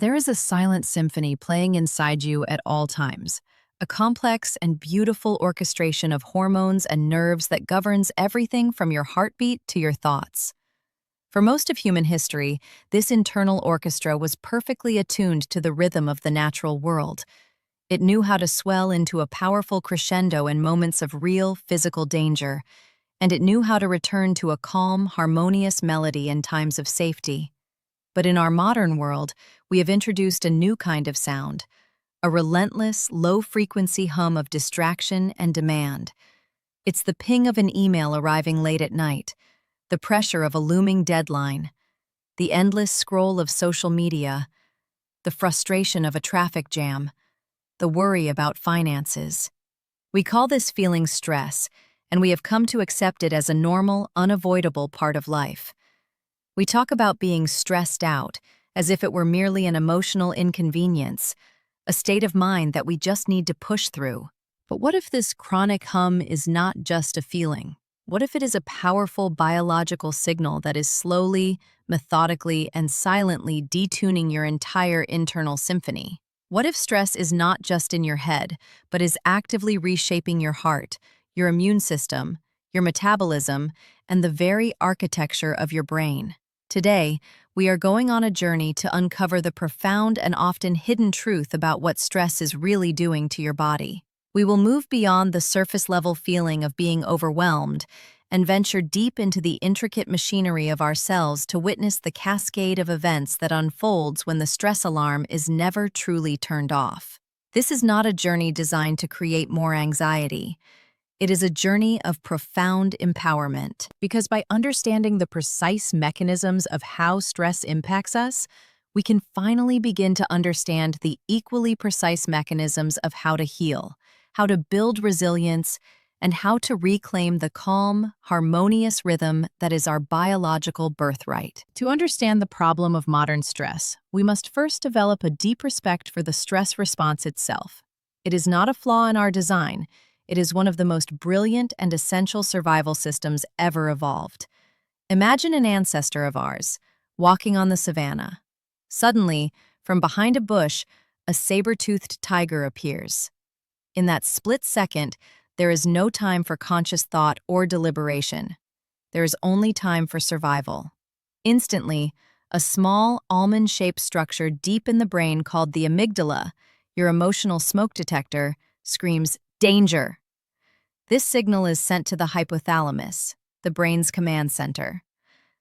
There is a silent symphony playing inside you at all times, a complex and beautiful orchestration of hormones and nerves that governs everything from your heartbeat to your thoughts. For most of human history, this internal orchestra was perfectly attuned to the rhythm of the natural world. It knew how to swell into a powerful crescendo in moments of real physical danger, and it knew how to return to a calm, harmonious melody in times of safety. But in our modern world, we have introduced a new kind of sound, a relentless, low-frequency hum of distraction and demand. It's the ping of an email arriving late at night, the pressure of a looming deadline, the endless scroll of social media, the frustration of a traffic jam, the worry about finances. We call this feeling stress, and we have come to accept it as a normal, unavoidable part of life. We talk about being stressed out as if it were merely an emotional inconvenience, a state of mind that we just need to push through. But what if this chronic hum is not just a feeling? What if it is a powerful biological signal that is slowly, methodically, and silently detuning your entire internal symphony? What if stress is not just in your head, but is actively reshaping your heart, your immune system, your metabolism, and the very architecture of your brain? Today, we are going on a journey to uncover the profound and often hidden truth about what stress is really doing to your body. We will move beyond the surface-level feeling of being overwhelmed and venture deep into the intricate machinery of our cells to witness the cascade of events that unfolds when the stress alarm is never truly turned off. This is not a journey designed to create more anxiety. It is a journey of profound empowerment, because by understanding the precise mechanisms of how stress impacts us, we can finally begin to understand the equally precise mechanisms of how to heal, how to build resilience, and how to reclaim the calm, harmonious rhythm that is our biological birthright. To understand the problem of modern stress, we must first develop a deep respect for the stress response itself. It is not a flaw in our design. It is one of the most brilliant and essential survival systems ever evolved. Imagine an ancestor of ours, walking on the savannah. Suddenly, from behind a bush, a saber-toothed tiger appears. In that split second, there is no time for conscious thought or deliberation. There is only time for survival. Instantly, a small, almond-shaped structure deep in the brain called the amygdala, your emotional smoke detector, screams, "Danger!" This signal is sent to the hypothalamus, the brain's command center.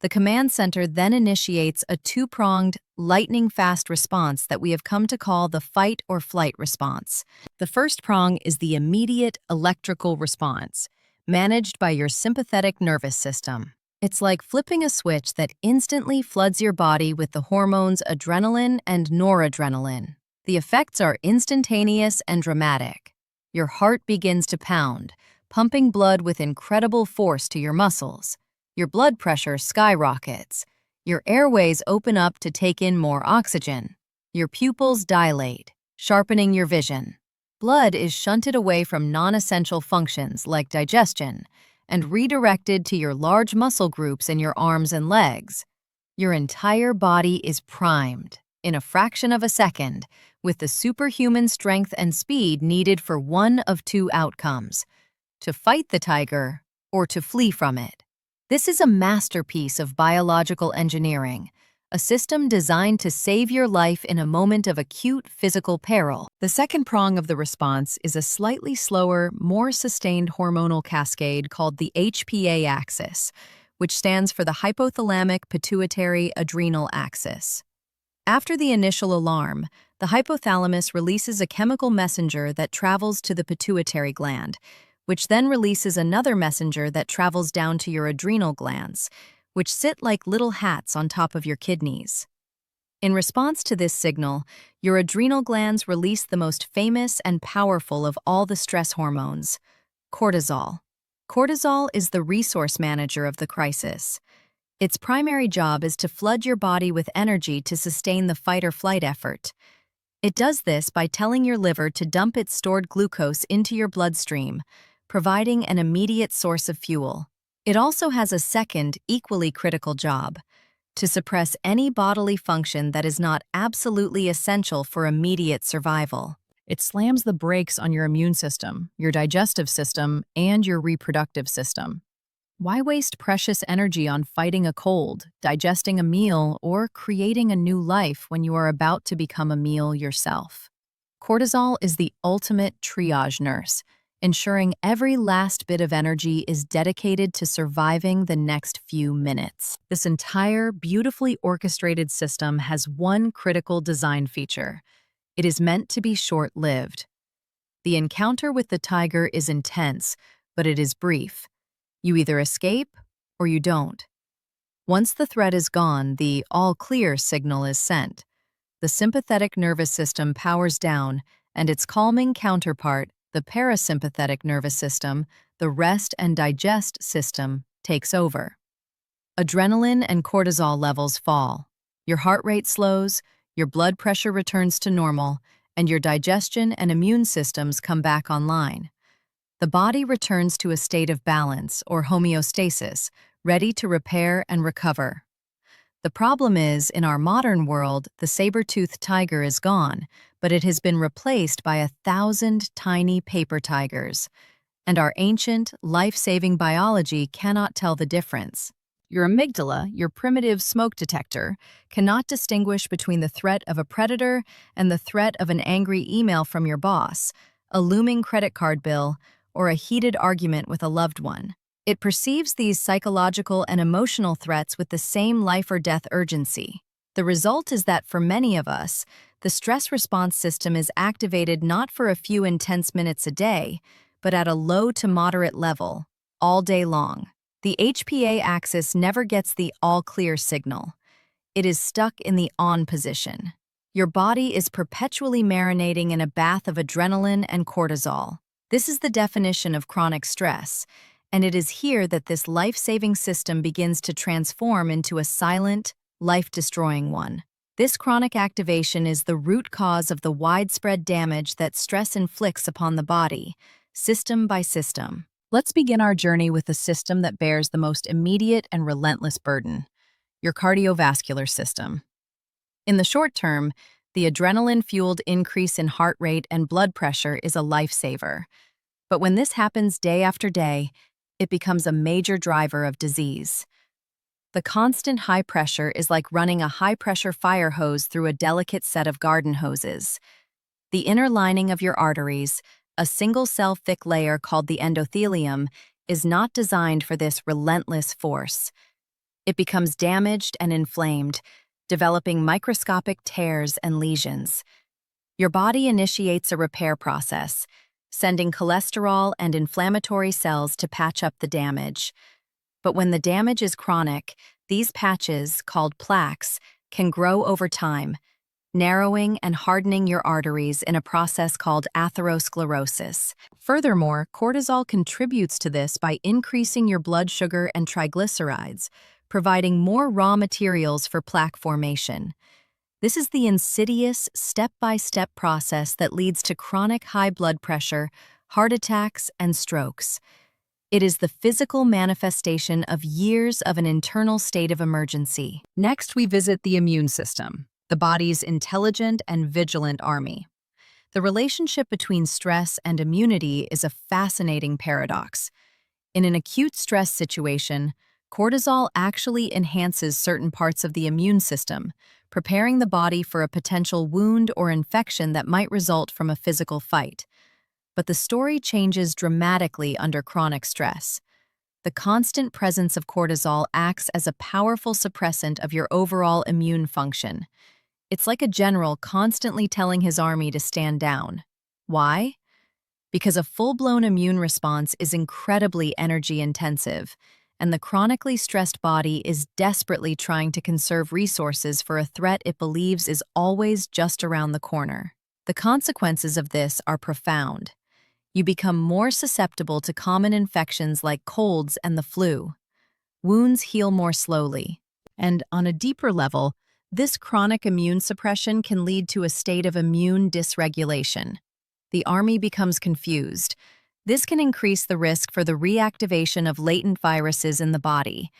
The command center then initiates a two-pronged, lightning-fast response that we have come to call the fight-or-flight response. The first prong is the immediate electrical response, managed by your sympathetic nervous system. It's like flipping a switch that instantly floods your body with the hormones adrenaline and noradrenaline. The effects are instantaneous and dramatic. Your heart begins to pound, pumping blood with incredible force to your muscles. Your blood pressure skyrockets. Your airways open up to take in more oxygen. Your pupils dilate, sharpening your vision. Blood is shunted away from non-essential functions like digestion and redirected to your large muscle groups in your arms and legs. Your entire body is primed, in a fraction of a second, with the superhuman strength and speed needed for one of two outcomes: to fight the tiger or to flee from it. This is a masterpiece of biological engineering, a system designed to save your life in a moment of acute physical peril. The second prong of the response is a slightly slower, more sustained hormonal cascade called the HPA axis, which stands for the hypothalamic-pituitary-adrenal axis. After the initial alarm, the hypothalamus releases a chemical messenger that travels to the pituitary gland, which then releases another messenger that travels down to your adrenal glands, which sit like little hats on top of your kidneys. In response to this signal, your adrenal glands release the most famous and powerful of all the stress hormones, cortisol. Cortisol is the resource manager of the crisis. Its primary job is to flood your body with energy to sustain the fight-or-flight effort. It does this by telling your liver to dump its stored glucose into your bloodstream, providing an immediate source of fuel. It also has a second, equally critical job: to suppress any bodily function that is not absolutely essential for immediate survival. It slams the brakes on your immune system, your digestive system, and your reproductive system. Why waste precious energy on fighting a cold, digesting a meal, or creating a new life when you are about to become a meal yourself? Cortisol is the ultimate triage nurse, ensuring every last bit of energy is dedicated to surviving the next few minutes. This entire beautifully orchestrated system has one critical design feature. It is meant to be short-lived. The encounter with the tiger is intense, but it is brief. You either escape or you don't. Once the threat is gone, the all clear signal is sent. The sympathetic nervous system powers down, and its calming counterpart, the parasympathetic nervous system, the rest and digest system, takes over. Adrenaline and cortisol levels fall. Your heart rate slows, your blood pressure returns to normal, and your digestion and immune systems come back online. The body returns to a state of balance, or homeostasis, ready to repair and recover. The problem is, in our modern world, the saber-toothed tiger is gone, but it has been replaced by 1,000 tiny paper tigers, and our ancient, life-saving biology cannot tell the difference. Your amygdala, your primitive smoke detector, cannot distinguish between the threat of a predator and the threat of an angry email from your boss, a looming credit card bill, or a heated argument with a loved one. It perceives these psychological and emotional threats with the same life-or-death urgency. The result is that for many of us, the stress response system is activated not for a few intense minutes a day, but at a low to moderate level, all day long. The HPA axis never gets the all-clear signal. It is stuck in the on position. Your body is perpetually marinating in a bath of adrenaline and cortisol. This is the definition of chronic stress, and it is here that this life-saving system begins to transform into a silent, life-destroying one. This chronic activation is the root cause of the widespread damage that stress inflicts upon the body, system by system. Let's begin our journey with the system that bears the most immediate and relentless burden, your cardiovascular system. In the short term, the adrenaline-fueled increase in heart rate and blood pressure is a lifesaver. But when this happens day after day, it becomes a major driver of disease. The constant high pressure is like running a high-pressure fire hose through a delicate set of garden hoses. The inner lining of your arteries, a single-cell thick layer called the endothelium, is not designed for this relentless force. It becomes damaged and inflamed, developing microscopic tears and lesions. Your body initiates a repair process, sending cholesterol and inflammatory cells to patch up the damage. But when the damage is chronic, these patches, called plaques, can grow over time, narrowing and hardening your arteries in a process called atherosclerosis. Furthermore, cortisol contributes to this by increasing your blood sugar and triglycerides, providing more raw materials for plaque formation. This is the insidious, step-by-step process that leads to chronic high blood pressure, heart attacks, and strokes. It is the physical manifestation of years of an internal state of emergency. Next, we visit the immune system, the body's intelligent and vigilant army. The relationship between stress and immunity is a fascinating paradox. In an acute stress situation, cortisol actually enhances certain parts of the immune system, preparing the body for a potential wound or infection that might result from a physical fight. But the story changes dramatically under chronic stress. The constant presence of cortisol acts as a powerful suppressant of your overall immune function. It's like a general constantly telling his army to stand down. Why? Because a full-blown immune response is incredibly energy-intensive, and the chronically stressed body is desperately trying to conserve resources for a threat it believes is always just around the corner. The consequences of this are profound. You become more susceptible to common infections like colds and the flu. Wounds heal more slowly. And on a deeper level, this chronic immune suppression can lead to a state of immune dysregulation. The army becomes confused. This can increase the risk for the reactivation of latent viruses in the body,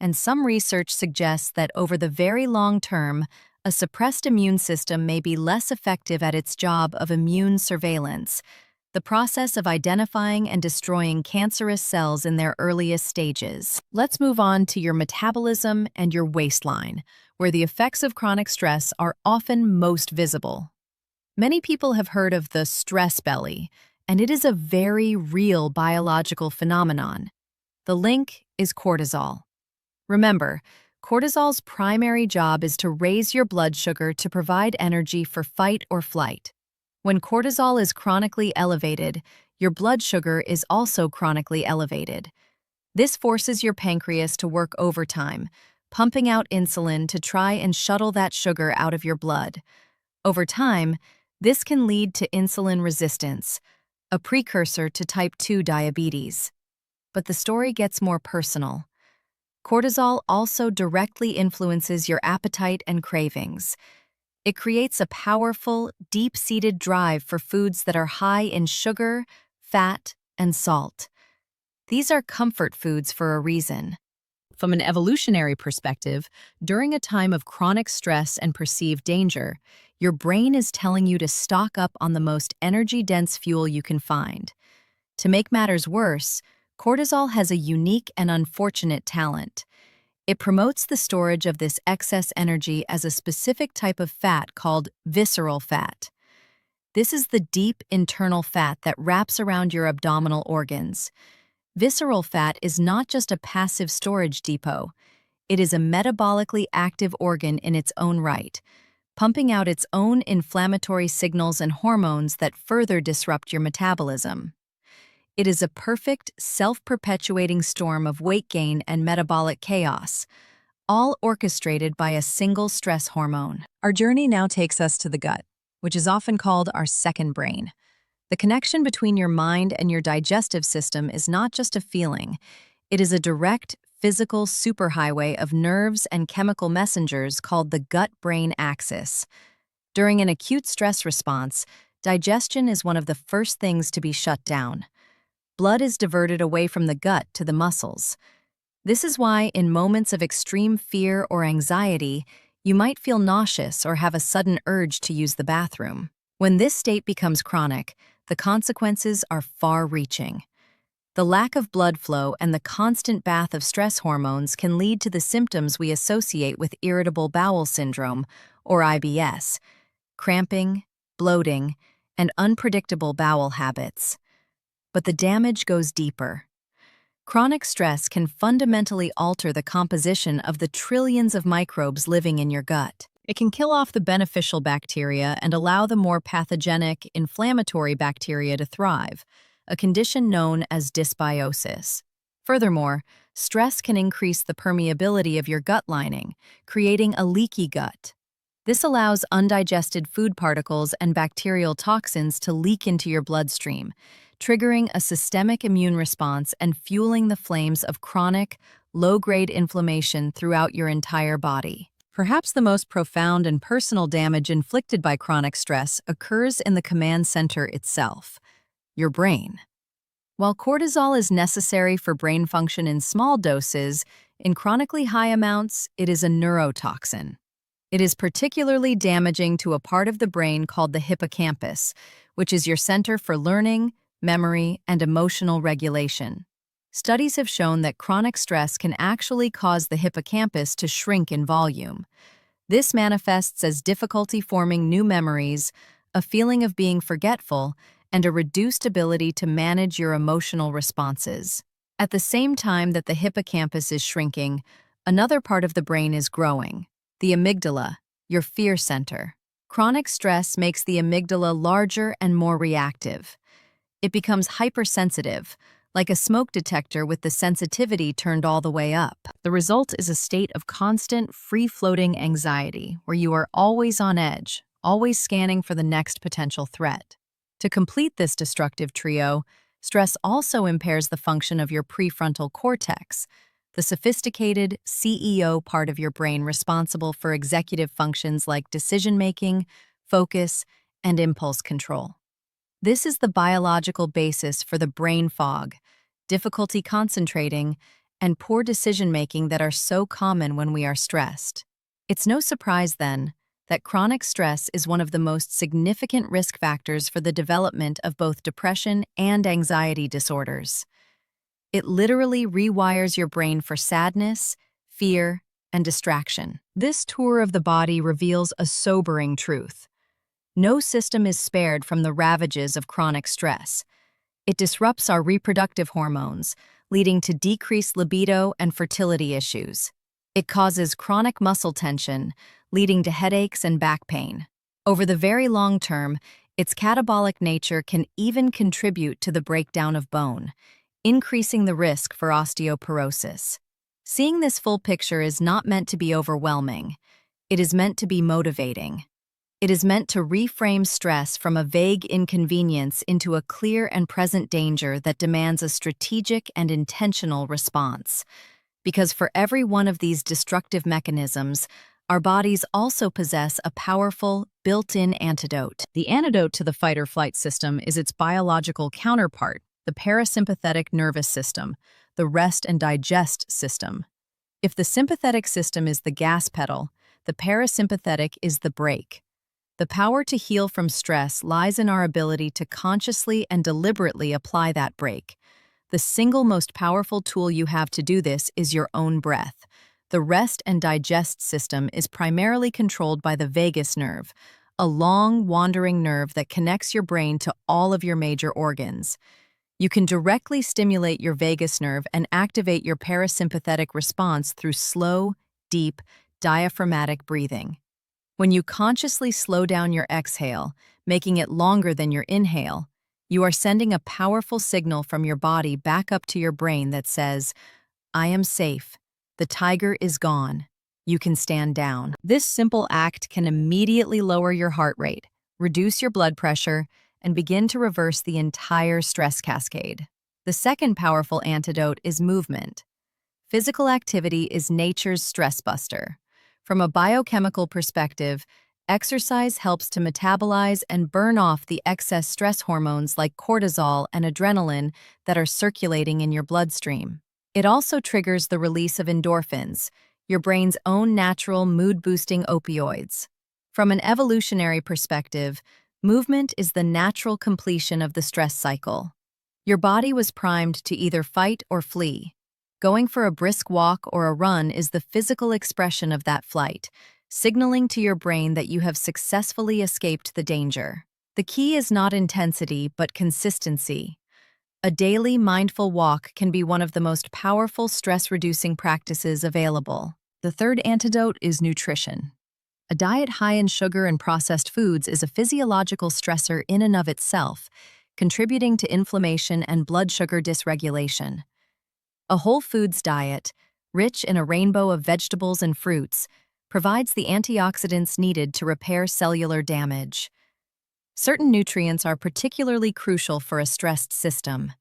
and some research suggests that over the very long term, a suppressed immune system may be less effective at its job of immune surveillance, the process of identifying and destroying cancerous cells in their earliest stages. Let's move on to your metabolism and your waistline, where the effects of chronic stress are often most visible. Many people have heard of the stress belly, and it is a very real biological phenomenon. The link is cortisol. Remember, cortisol's primary job is to raise your blood sugar to provide energy for fight or flight. When cortisol is chronically elevated, your blood sugar is also chronically elevated. This forces your pancreas to work overtime, pumping out insulin to try and shuttle that sugar out of your blood. Over time, this can lead to insulin resistance, a precursor to type 2 diabetes. But the story gets more personal. Cortisol also directly influences your appetite and cravings. It creates a powerful, deep-seated drive for foods that are high in sugar, fat, and salt. These are comfort foods for a reason. From an evolutionary perspective, during a time of chronic stress and perceived danger, your brain is telling you to stock up on the most energy-dense fuel you can find. To make matters worse, cortisol has a unique and unfortunate talent. It promotes the storage of this excess energy as a specific type of fat called visceral fat. This is the deep internal fat that wraps around your abdominal organs. Visceral fat is not just a passive storage depot. It is a metabolically active organ in its own right, pumping out its own inflammatory signals and hormones that further disrupt your metabolism. It is a perfect, self-perpetuating storm of weight gain and metabolic chaos, all orchestrated by a single stress hormone. Our journey now takes us to the gut, which is often called our second brain. The connection between your mind and your digestive system is not just a feeling. It is a direct, physical superhighway of nerves and chemical messengers called the gut-brain axis. During an acute stress response, digestion is one of the first things to be shut down. Blood is diverted away from the gut to the muscles. This is why, in moments of extreme fear or anxiety, you might feel nauseous or have a sudden urge to use the bathroom. When this state becomes chronic, the consequences are far-reaching. The lack of blood flow and the constant bath of stress hormones can lead to the symptoms we associate with irritable bowel syndrome, or IBS, cramping, bloating, and unpredictable bowel habits. But the damage goes deeper. Chronic stress can fundamentally alter the composition of the trillions of microbes living in your gut. It can kill off the beneficial bacteria and allow the more pathogenic, inflammatory bacteria to thrive, a condition known as dysbiosis. Furthermore, stress can increase the permeability of your gut lining, creating a leaky gut. This allows undigested food particles and bacterial toxins to leak into your bloodstream, triggering a systemic immune response and fueling the flames of chronic, low-grade inflammation throughout your entire body. Perhaps the most profound and personal damage inflicted by chronic stress occurs in the command center itself, your brain. While cortisol is necessary for brain function in small doses, in chronically high amounts, it is a neurotoxin. It is particularly damaging to a part of the brain called the hippocampus, which is your center for learning, memory, and emotional regulation. Studies have shown that chronic stress can actually cause the hippocampus to shrink in volume. This manifests as difficulty forming new memories, a feeling of being forgetful, and a reduced ability to manage your emotional responses. At the same time that the hippocampus is shrinking, another part of the brain is growing, the amygdala, your fear center. Chronic stress makes the amygdala larger and more reactive. It becomes hypersensitive, like a smoke detector with the sensitivity turned all the way up. The result is a state of constant, free-floating anxiety, where you are always on edge, always scanning for the next potential threat. To complete this destructive trio, stress also impairs the function of your prefrontal cortex, the sophisticated CEO part of your brain responsible for executive functions like decision-making, focus, and impulse control. This is the biological basis for the brain fog, difficulty concentrating, and poor decision-making that are so common when we are stressed. It's no surprise, then, that chronic stress is one of the most significant risk factors for the development of both depression and anxiety disorders. It literally rewires your brain for sadness, fear, and distraction. This tour of the body reveals a sobering truth. No system is spared from the ravages of chronic stress. It disrupts our reproductive hormones, leading to decreased libido and fertility issues. It causes chronic muscle tension, leading to headaches and back pain. Over the very long term, its catabolic nature can even contribute to the breakdown of bone, increasing the risk for osteoporosis. Seeing this full picture is not meant to be overwhelming. It is meant to be motivating. It is meant to reframe stress from a vague inconvenience into a clear and present danger that demands a strategic and intentional response. Because for every one of these destructive mechanisms, our bodies also possess a powerful, built-in antidote. The antidote to the fight-or-flight system is its biological counterpart, the parasympathetic nervous system, the rest and digest system. If the sympathetic system is the gas pedal, the parasympathetic is the brake. The power to heal from stress lies in our ability to consciously and deliberately apply that brake. The single most powerful tool you have to do this is your own breath. The rest and digest system is primarily controlled by the vagus nerve, a long, wandering nerve that connects your brain to all of your major organs. You can directly stimulate your vagus nerve and activate your parasympathetic response through slow, deep, diaphragmatic breathing. When you consciously slow down your exhale, making it longer than your inhale, you are sending a powerful signal from your body back up to your brain that says, "I am safe. The tiger is gone. You can stand down." This simple act can immediately lower your heart rate, reduce your blood pressure, and begin to reverse the entire stress cascade. The second powerful antidote is movement. Physical activity is nature's stress buster. From a biochemical perspective, exercise helps to metabolize and burn off the excess stress hormones like cortisol and adrenaline that are circulating in your bloodstream. It also triggers the release of endorphins, your brain's own natural mood-boosting opioids. From an evolutionary perspective, movement is the natural completion of the stress cycle. Your body was primed to either fight or flee. Going for a brisk walk or a run is the physical expression of that flight, signaling to your brain that you have successfully escaped the danger. The key is not intensity, but consistency. A daily mindful walk can be one of the most powerful stress-reducing practices available. The third antidote is nutrition. A diet high in sugar and processed foods is a physiological stressor in and of itself, contributing to inflammation and blood sugar dysregulation. A whole foods diet, rich in a rainbow of vegetables and fruits, provides the antioxidants needed to repair cellular damage. Certain nutrients are particularly crucial for a stressed system.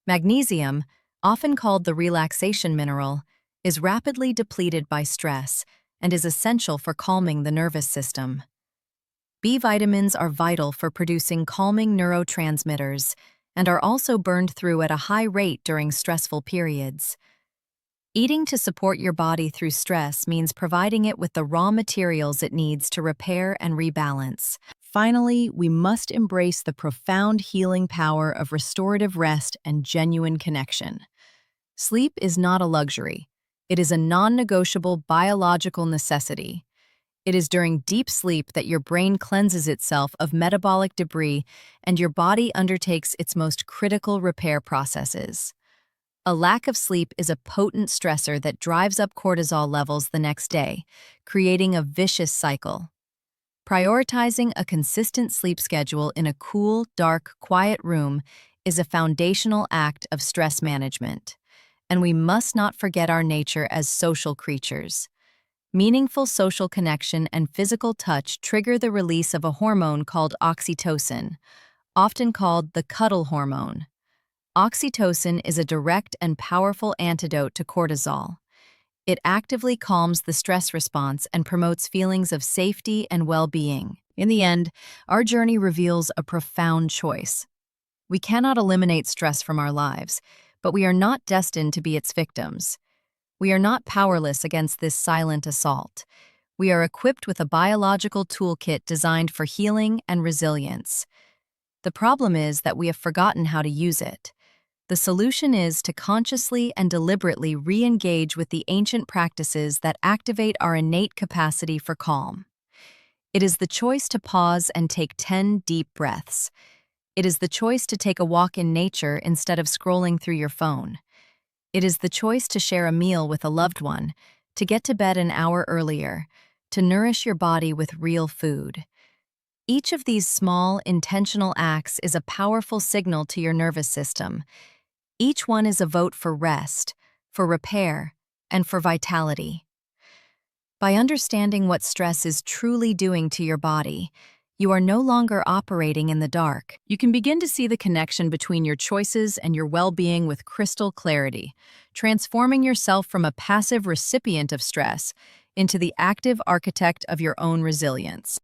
Magnesium, often called the relaxation mineral, is rapidly depleted by stress and is essential for calming the nervous system. B vitamins are vital for producing calming neurotransmitters and are also burned through at a high rate during stressful periods. Eating to support your body through stress means providing it with the raw materials it needs to repair and rebalance. Finally, we must embrace the profound healing power of restorative rest and genuine connection. Sleep is not a luxury. It is a non-negotiable biological necessity. It is during deep sleep that your brain cleanses itself of metabolic debris and your body undertakes its most critical repair processes. A lack of sleep is a potent stressor that drives up cortisol levels the next day, creating a vicious cycle. Prioritizing a consistent sleep schedule in a cool, dark, quiet room is a foundational act of stress management. And we must not forget our nature as social creatures. Meaningful social connection and physical touch trigger the release of a hormone called oxytocin, often called the cuddle hormone. Oxytocin is a direct and powerful antidote to cortisol. It actively calms the stress response and promotes feelings of safety and well-being. In the end, our journey reveals a profound choice. We cannot eliminate stress from our lives, but we are not destined to be its victims. We are not powerless against this silent assault. We are equipped with a biological toolkit designed for healing and resilience. The problem is that we have forgotten how to use it. The solution is to consciously and deliberately re-engage with the ancient practices that activate our innate capacity for calm. It is the choice to pause and take 10 deep breaths. It is the choice to take a walk in nature instead of scrolling through your phone. It is the choice to share a meal with a loved one, to get to bed an hour earlier, to nourish your body with real food. Each of these small, intentional acts is a powerful signal to your nervous system. Each one is a vote for rest, for repair, and for vitality. By understanding what stress is truly doing to your body, you are no longer operating in the dark. You can begin to see the connection between your choices and your well-being with crystal clarity, transforming yourself from a passive recipient of stress into the active architect of your own resilience.